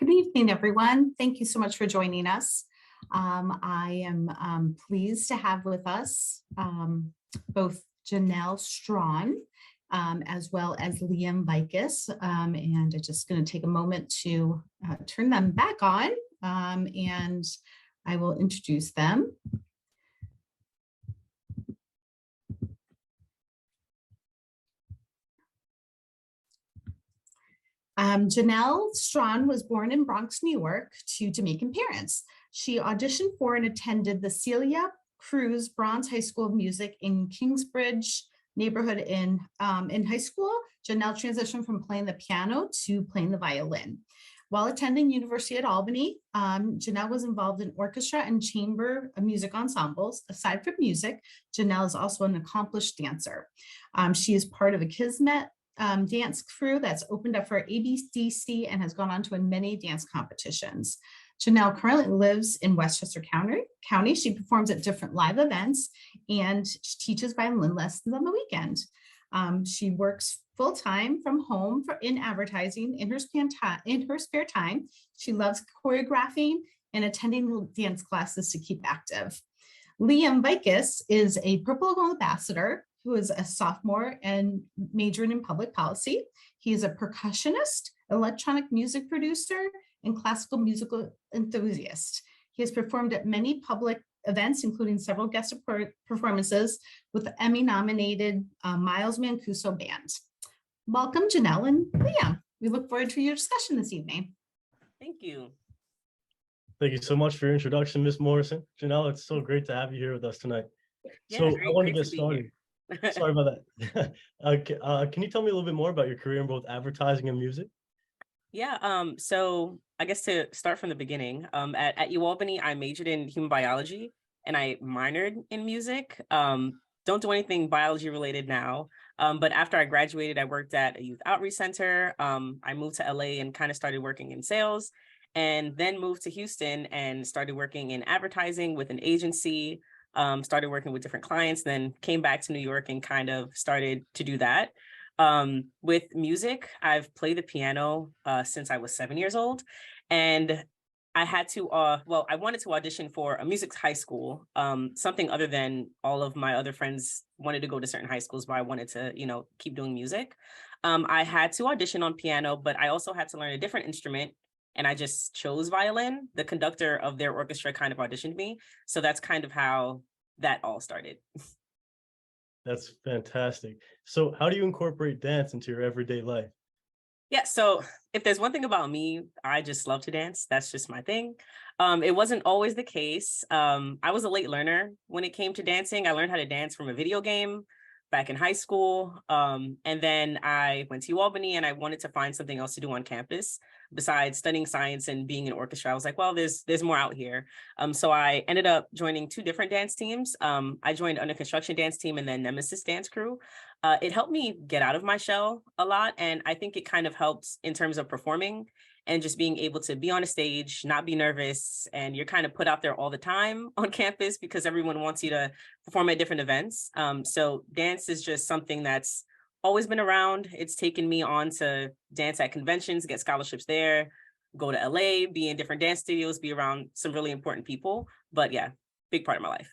Good evening, everyone. Thank you so much for joining us. I am pleased to have with us both Janel Strachan as well as Viatkus. And I'm just going to take a moment to turn them back on and I will introduce them. Janel Strachan was born in Bronx, New York to Jamaican parents. She auditioned for and attended the Celia Cruz Bronze High School of Music in Kingsbridge neighborhood in high school. Janel transitioned from playing the piano to playing the violin. While attending University at Albany, Janel was involved in orchestra and chamber music ensembles. Aside from music, Janel is also an accomplished dancer. She is part of a Kismet dance crew that's opened up for ABDC and has gone on to win many dance competitions. Janel currently lives in Westchester County. She performs at different live events and teaches violin lessons on the weekend. She works full-time from home in advertising in her spare time. She loves choreographing and attending dance classes to keep active. Viatkus is a Purple Gold Ambassador who is a sophomore and majoring in public policy. He is a percussionist, electronic music producer, and classical musical enthusiast. He has performed at many public events, including several guest performances with the Emmy-nominated Miles Mancuso Band. Welcome, Janel and Liam. We look forward to your discussion this evening. Thank you. Thank you so much for your introduction, Ms. Morrison. Janel, it's so great to have you here with us tonight. Yeah, so great, I want to great get started. Sorry about that. Can you tell me a little bit more about your career in both advertising and music? Yeah, so I guess to start from the beginning, at UAlbany, I majored in human biology and I minored in music. Don't do anything biology related now, but after I graduated, I worked at a youth outreach center. I moved to LA and kind of started working in sales, and then moved to Houston and started working in advertising with an agency. Started working with different clients, then came back to New York and kind of started to do that. With music, I've played the piano since I was 7 years old, and I had to, I wanted to audition for a music high school, something other than all of my other friends wanted to go to certain high schools, but I wanted to, keep doing music. I had to audition on piano, but I also had to learn a different instrument. And I just chose violin. The conductor of their orchestra kind of auditioned me. So that's kind of how that all started. That's fantastic. So how do you incorporate dance into your everyday life? Yeah, so if there's one thing about me, I just love to dance. That's just my thing. It wasn't always the case. I was a late learner when it came to dancing. I learned how to dance from a video game back in high school. And then I went to UAlbany and I wanted to find something else to do on campus besides studying science and being in orchestra. I was like, well, there's more out here. So I ended up joining two different dance teams. I joined under construction dance team and then Nemesis dance crew. It helped me get out of my shell a lot. And I think it kind of helps in terms of performing and just being able to be on a stage, not be nervous, and you're kind of put out there all the time on campus because everyone wants you to perform at different events. So dance is just something that's always been around. It's taken me on to dance at conventions, get scholarships there, go to LA, be in different dance studios, be around some really important people. But yeah, big part of my life.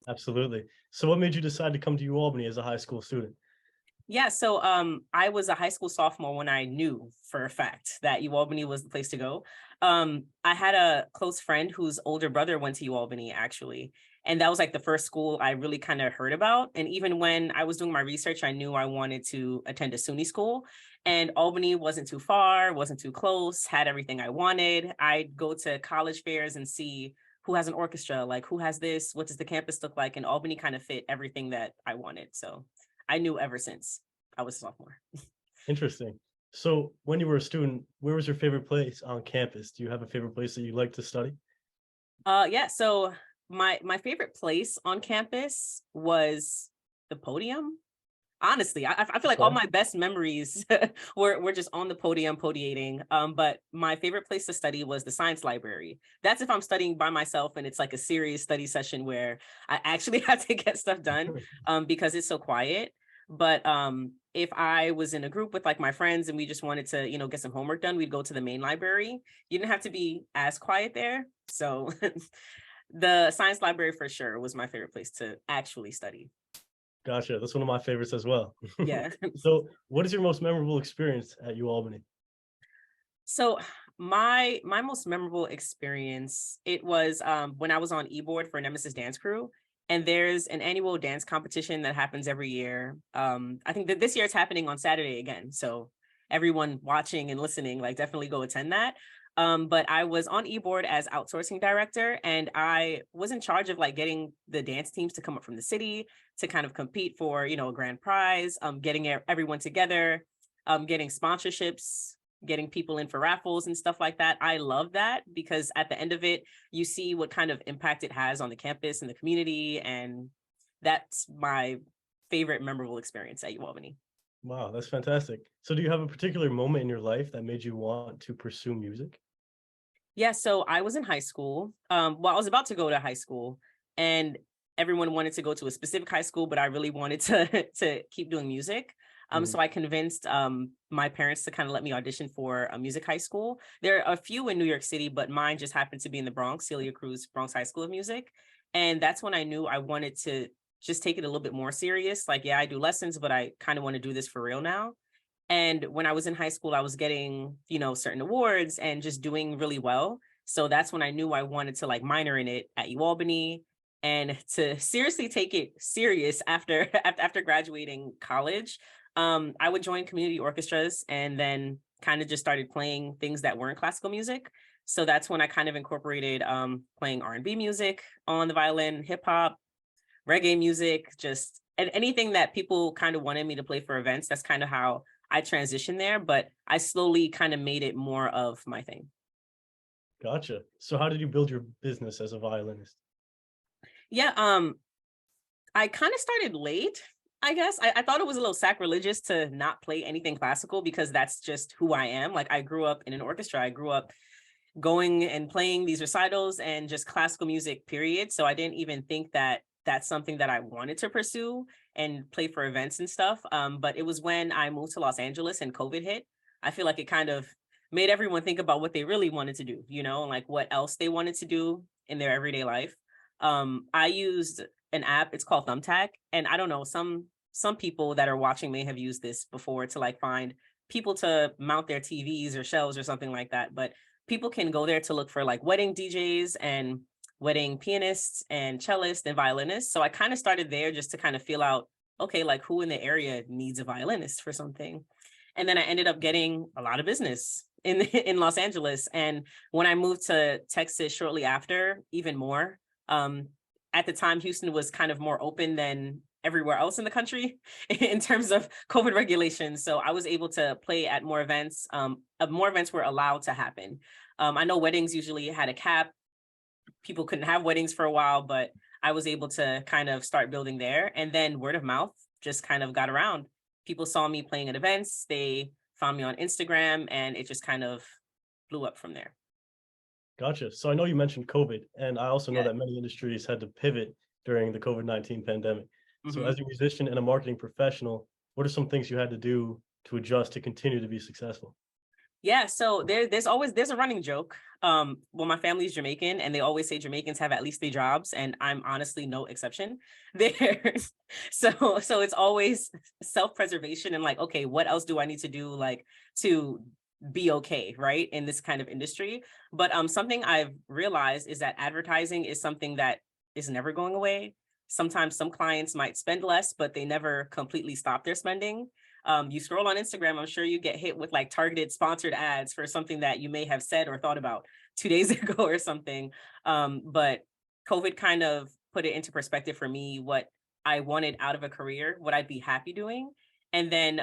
Absolutely. So what made you decide to come to UAlbany as a high school student? Yeah, so I was a high school sophomore when I knew for a fact that UAlbany was the place to go. I had a close friend whose older brother went to UAlbany, actually. And that was like the first school I really kind of heard about. And even when I was doing my research, I knew I wanted to attend a SUNY school. And Albany wasn't too far, wasn't too close, had everything I wanted. I'd go to college fairs and see who has an orchestra, like who has this, what does the campus look like? And Albany kind of fit everything that I wanted. So I knew ever since I was a sophomore. Interesting. So when you were a student, where was your favorite place on campus? Do you have a favorite place that you like to study? Yeah, so my favorite place on campus was the podium. Honestly, I feel like all my best memories were just on the podium, podiating. But my favorite place to study was the science library. That's if I'm studying by myself and it's like a serious study session where I actually have to get stuff done because it's so quiet. But if I was in a group with like my friends and we just wanted to, get some homework done, we'd go to the main library. You didn't have to be as quiet there. So the science library for sure was my favorite place to actually study. Gotcha. That's one of my favorites as well. Yeah. So what is your most memorable experience at UAlbany? So my most memorable experience, it was when I was on e-board for Nemesis Dance Crew. And there's an annual dance competition that happens every year. I think that this year it's happening on Saturday again. So everyone watching and listening, like definitely go attend that. But I was on e-board as outsourcing director, and I was in charge of like getting the dance teams to come up from the city to kind of compete for, a grand prize, getting everyone together, getting sponsorships, getting people in for raffles and stuff like that. I love that because at the end of it, you see what kind of impact it has on the campus and the community. And that's my favorite memorable experience at UAlbany. Wow, that's fantastic. So do you have a particular moment in your life that made you want to pursue music? Yeah, so I was in high school. I was about to go to high school, and everyone wanted to go to a specific high school, but I really wanted to keep doing music. So I convinced my parents to kind of let me audition for a music high school. There are a few in New York City, but mine just happened to be in the Bronx, Celia Cruz Bronx High School of Music. And that's when I knew I wanted to just take it a little bit more serious. Like, yeah, I do lessons, but I kind of want to do this for real now. And when I was in high school, I was getting, certain awards and just doing really well. So that's when I knew I wanted to like minor in it at UAlbany and to seriously take it serious after graduating college. I would join community orchestras and then kind of just started playing things that weren't classical music. So that's when I kind of incorporated playing R&B music on the violin, hip hop, reggae music, just and anything that people kind of wanted me to play for events. That's kind of how I transitioned there, but I slowly kind of made it more of my thing. Gotcha. So how did you build your business as a violinist? Yeah, I kind of started late, I guess. I thought it was a little sacrilegious to not play anything classical because that's just who I am. Like I grew up in an orchestra. I grew up going and playing these recitals and just classical music, period. So I didn't even think that that's something that I wanted to pursue and play for events and stuff. But it was when I moved to Los Angeles and COVID hit. I feel like it kind of made everyone think about what they really wanted to do, and like what else they wanted to do in their everyday life. I used an app, it's called Thumbtack. And I don't know, some people that are watching may have used this before to like find people to mount their TVs or shelves or something like that. But people can go there to look for like wedding DJs and wedding pianists and cellists and violinists. So I kind of started there just to kind of feel out, okay, like who in the area needs a violinist for something. And then I ended up getting a lot of business in Los Angeles. And when I moved to Texas shortly after, even more. At the time, Houston was kind of more open than everywhere else in the country in terms of COVID regulations. So I was able to play at more events. More events were allowed to happen. I know weddings usually had a cap. People couldn't have weddings for a while, but I was able to kind of start building there. And then word of mouth just kind of got around. People saw me playing at events. They found me on Instagram, and it just kind of blew up from there. Gotcha. So I know you mentioned COVID, and I also know Yeah. that many industries had to pivot during the COVID-19 pandemic. So Mhm. as a musician and a marketing professional, what are some things you had to do to adjust to continue to be successful? Yeah, so there's a running joke. Well, my family's Jamaican, and they always say Jamaicans have at least 3 jobs, and I'm honestly no exception there. So it's always self-preservation and like, okay, what else do I need to do like to be okay, right, in this kind of industry? But something I've realized is that advertising is something that is never going away. Sometimes some clients might spend less, but they never completely stop their spending. You scroll on Instagram, I'm sure you get hit with like targeted sponsored ads for something that you may have said or thought about 2 days ago or something. But COVID kind of put it into perspective for me, what I wanted out of a career, what I'd be happy doing. And then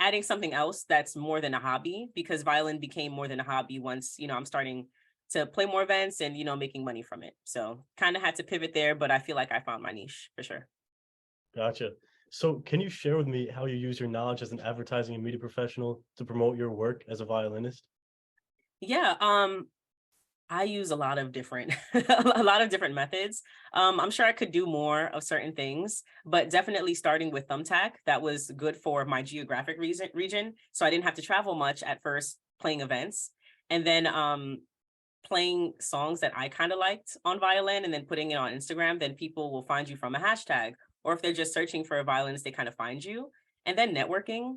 adding something else that's more than a hobby, because violin became more than a hobby once, I'm starting to play more events and, making money from it. So kind of had to pivot there, but I feel like I found my niche for sure. Gotcha. So can you share with me how you use your knowledge as an advertising and media professional to promote your work as a violinist? Yeah. I use a lot of different a lot of different methods. I'm sure I could do more of certain things, but definitely starting with Thumbtack, that was good for my geographic region. So I didn't have to travel much at first playing events. And then playing songs that I kind of liked on violin and then putting it on Instagram, then people will find you from a hashtag. Or if they're just searching for a violinist, they kind of find you. And then networking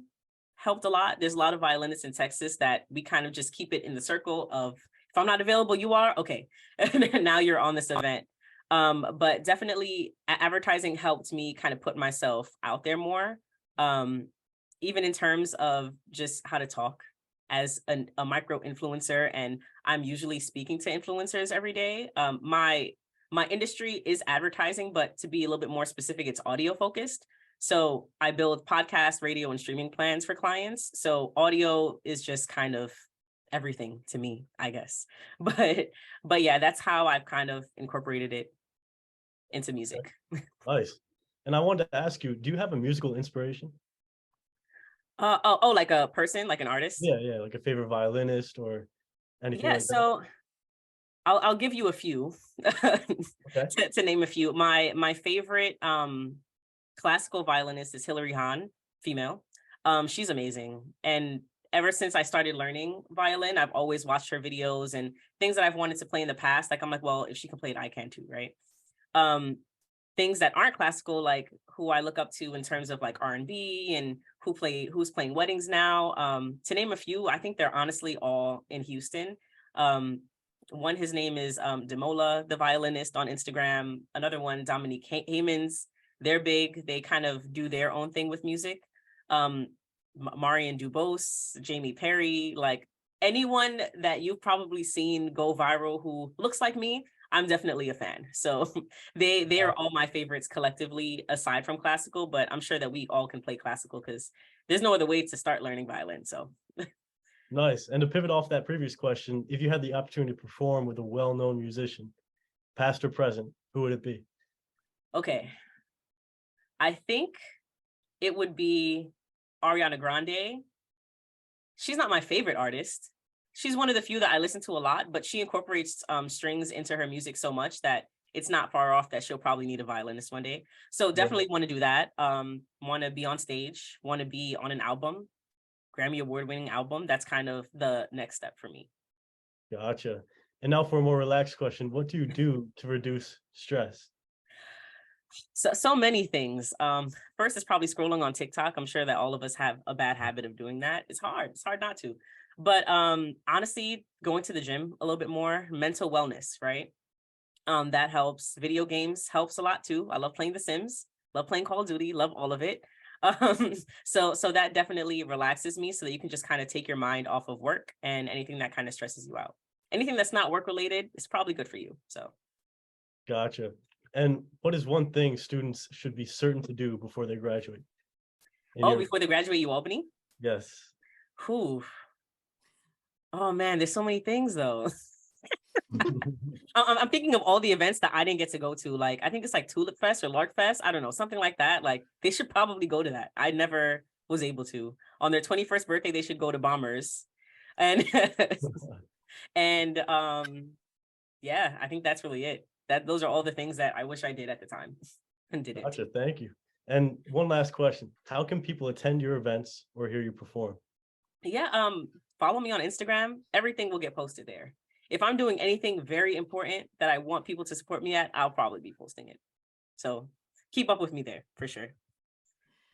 helped a lot. There's a lot of violinists in Texas that we kind of just keep it in the circle of, if I'm not available, you are, okay. And now you're on this event. But definitely advertising helped me kind of put myself out there more, even in terms of just how to talk as a micro influencer. And I'm usually speaking to influencers every day. My industry is advertising, but to be a little bit more specific, it's audio focused. So I build podcast, radio, and streaming plans for clients. So audio is just kind of everything to me, I guess. But yeah, that's how I've kind of incorporated it into music. Nice. And I wanted to ask you, do you have a musical inspiration? Like a person, like an artist? Yeah, like a favorite violinist or anything like that? So I'll give you a few Okay. to name a few. My favorite classical violinist is Hilary Hahn, female. She's amazing. And ever since I started learning violin, I've always watched her videos and things that I've wanted to play in the past. Like, I'm like, well, if she can play it, I can too, right? Things that aren't classical, like who I look up to in terms of like R&B and who's playing weddings now. To name a few, I think they're honestly all in Houston. One, his name is Demola, the violinist on Instagram. Another one, Dominique Haymans. They're big. They kind of do their own thing with music. Marian Dubose, Jamie Perry, like anyone that you've probably seen go viral who looks like me, I'm definitely a fan. So they are all my favorites collectively, aside from classical, but I'm sure that we all can play classical because there's no other way to start learning violin. So Nice. And to pivot off that previous question, if you had the opportunity to perform with a well-known musician, past or present, who would it be? Okay. I think it would be Ariana Grande. She's not my favorite artist. She's one of the few that I listen to a lot, but she incorporates strings into her music so much that it's not far off that she'll probably need a violinist one day. So definitely want to do that. Want to be on stage, want to be on an album, Grammy award-winning album. That's kind of the next step for me. Gotcha. And now for a more relaxed question, what do you do to reduce stress? So many things. First is probably scrolling on TikTok. I'm sure that all of us have a bad habit of doing that. It's hard not to. But honestly, going to the gym a little bit more, mental wellness, right? That helps. Video games helps a lot too. I love playing The Sims, love playing Call of Duty, love all of it. So that definitely relaxes me so that you can just kind of take your mind off of work and anything that kind of stresses you out. Anything that's not work related is probably good for you. So. Gotcha. And what is one thing students should be certain to do before they graduate? Before they graduate UAlbany? Yes. Whew. Oh man, there's so many things though. I'm thinking of all the events that I didn't get to go to. Like, I think it's like Tulip Fest or Lark Fest. I don't know, something like that. Like, they should probably go to that. I never was able to. On their 21st birthday, they should go to Bombers. And and yeah, I think that's really it. Those are all the things that I wish I did at the time and didn't. Gotcha. Thank you. And one last question. How can people attend your events or hear you perform? Yeah, follow me on Instagram. Everything will get posted there. If I'm doing anything very important that I want people to support me at, I'll probably be posting it. So keep up with me there for sure.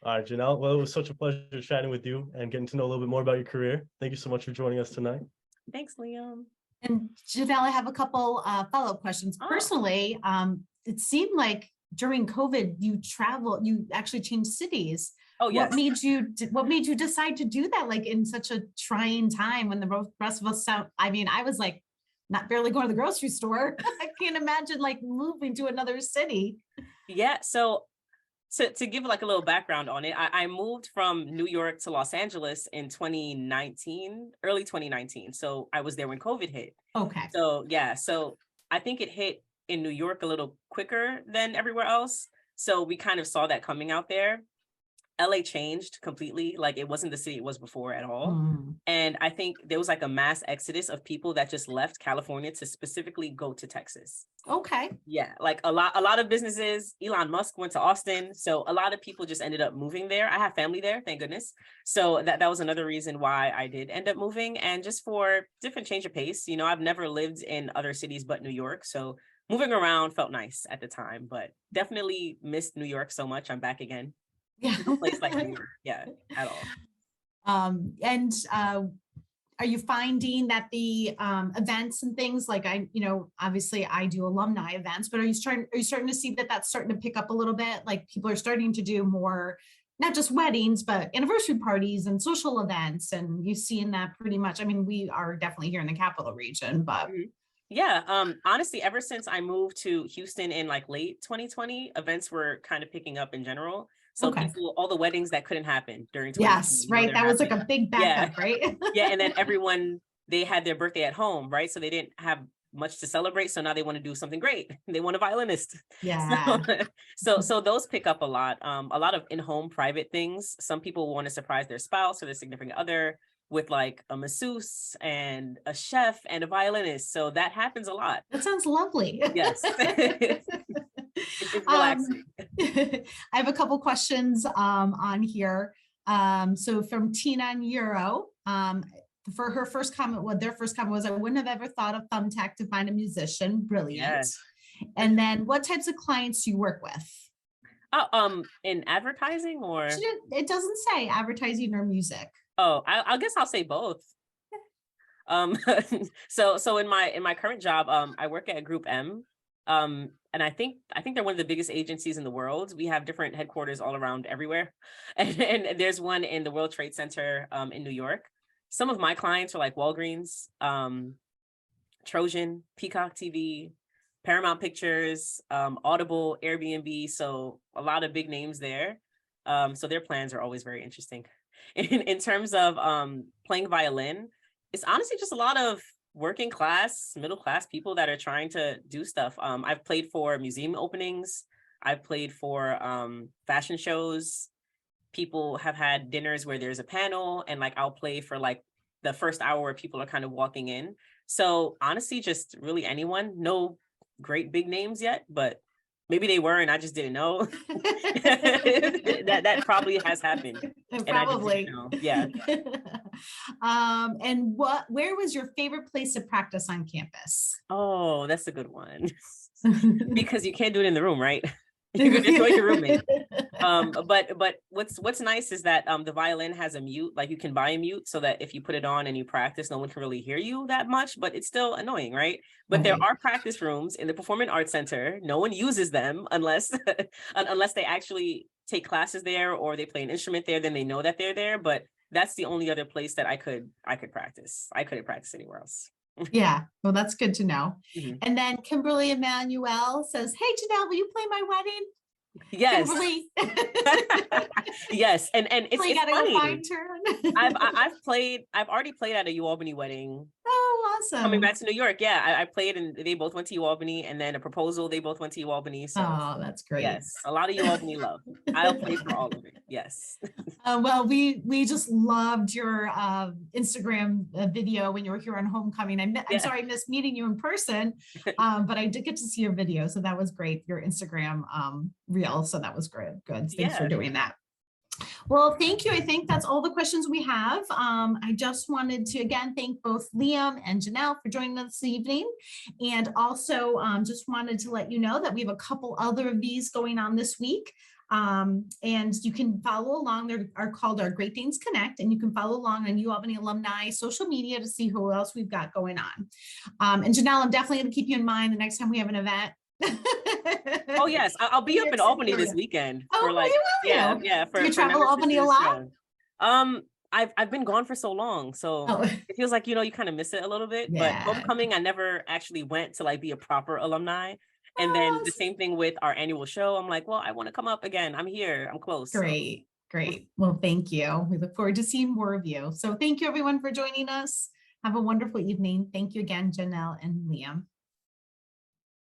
All right, Janel. Well, it was such a pleasure chatting with you and getting to know a little bit more about your career. Thank you so much for joining us tonight. Thanks, Liam. And Janelle, I have a couple follow-up questions. Personally, it seemed like during COVID, you actually changed cities. Oh, yes. What made you decide to do that? Like in such a trying time when the rest of us I was like not barely going to the grocery store. I can't imagine like moving to another city. Yeah. So to give like a little background on it, I moved from New York to Los Angeles in 2019, early 2019. So I was there when COVID hit. Okay. So yeah, so I think it hit in New York a little quicker than everywhere else. So we kind of saw that coming out there. LA changed completely. Like it wasn't the city it was before at all. Mm. And I think there was like a mass exodus of people that just left California to specifically go to Texas. Okay. Yeah, like a lot of businesses. Elon Musk went to Austin, so a lot of people just ended up moving there. I have family there, thank goodness. So that was another reason why I did end up moving, and just for different change of pace. You know, I've never lived in other cities but New York, so moving around felt nice at the time, but definitely missed New York so much. I'm back again. Yeah. No place like New York, yeah, at all. And are you finding that the events and things like obviously I do alumni events, but are you starting to see that that's starting to pick up a little bit? Like people are starting to do more, not just weddings, but anniversary parties and social events. And you've seen that pretty much. I mean, we are definitely here in the capital region, but. Yeah, honestly, ever since I moved to Houston in like late 2020, events were kind of picking up in general. So Okay. people, all the weddings that couldn't happen during 2020. Yes, right. That was like a big backup, right? Yeah, and then everyone, they had their birthday at home, right? So they didn't have much to celebrate. So now they want to do something great. They want a violinist. Yeah. So those pick up a lot of in-home private things. Some people want to surprise their spouse or their significant other with like a masseuse and a chef and a violinist. So that happens a lot. That sounds lovely. Yes. It's relaxing. I have a couple questions on here. So from Tina and Euro, for her first comment, their first comment was, I wouldn't have ever thought of Thumbtack to find a musician. Brilliant. Yes. And then what types of clients do you work with? Oh, in advertising or? It doesn't say advertising or music. Oh, I guess I'll say both. So in my current job, I work at Group M. And I think they're one of the biggest agencies in the world. We have different headquarters all around everywhere. And there's one in the World Trade Center in New York. Some of my clients are like Walgreens, Trojan, Peacock TV, Paramount Pictures, Audible, Airbnb. So a lot of big names there. So their plans are always very interesting. In terms of playing violin, it's honestly just a lot of working class, middle class people that are trying to do stuff. I've played for museum openings. I've played for fashion shows. People have had dinners where there's a panel and like I'll play for like the first hour where people are kind of walking in. So honestly, just really anyone. No great big names yet, but maybe they were and I just didn't know. that probably has happened. Probably. And I just didn't know. Yeah. And where was your favorite place to practice on campus? Oh, that's a good one. Because you can't do it in the room, right? You can enjoy your roommate. But what's nice is that the violin has a mute, like you can buy a mute so that if you put it on and you practice, no one can really hear you that much, but it's still annoying, right? But there are practice rooms in the Performing Arts Center. No one uses them unless they actually take classes there or they play an instrument there, then they know that they're there. But that's the only other place that I could practice. I couldn't practice anywhere else. Yeah, well, that's good to know. Mm-hmm. And then Kimberly Emmanuel says, hey, Janelle, will you play my wedding? Yes. Kimberly. Yes. And it's funny. Go find her. I've already played at a UAlbany wedding. Oh, awesome. Coming back to New York. Yeah, I played and they both went to UAlbany, and then a proposal, they both went to UAlbany. So oh, that's great. Yes, a lot of UAlbany love. I'll play for all of it. Yes. Well, we just loved your Instagram video when you were here on homecoming. I'm sorry I missed meeting you in person, but I did get to see your video, so that was great. Your Instagram reel, so that was great. Good. Thanks for doing that. Well, thank you. I think that's all the questions we have. I just wanted to again thank both Liam and Janelle for joining us this evening, and also just wanted to let you know that we have a couple other of these going on this week. And you can follow along. They are called our Great Danes Connect, and you can follow along on UAlbany Alumni social media to see who else we've got going on. And Janelle, I'm definitely going to keep you in mind the next time we have an event. Oh yes, I'll be up in Albany this weekend. For like, yeah. Do you travel Albany a lot? I've been gone for so long, so it feels like you kind of miss it a little bit. But homecoming, I never actually went to like be a proper alumni. And then the same thing with our annual show. I'm like, well, I want to come up again. I'm here. I'm close. Great. Well, thank you. We look forward to seeing more of you. So thank you everyone for joining us. Have a wonderful evening. Thank you again, Janelle and Liam.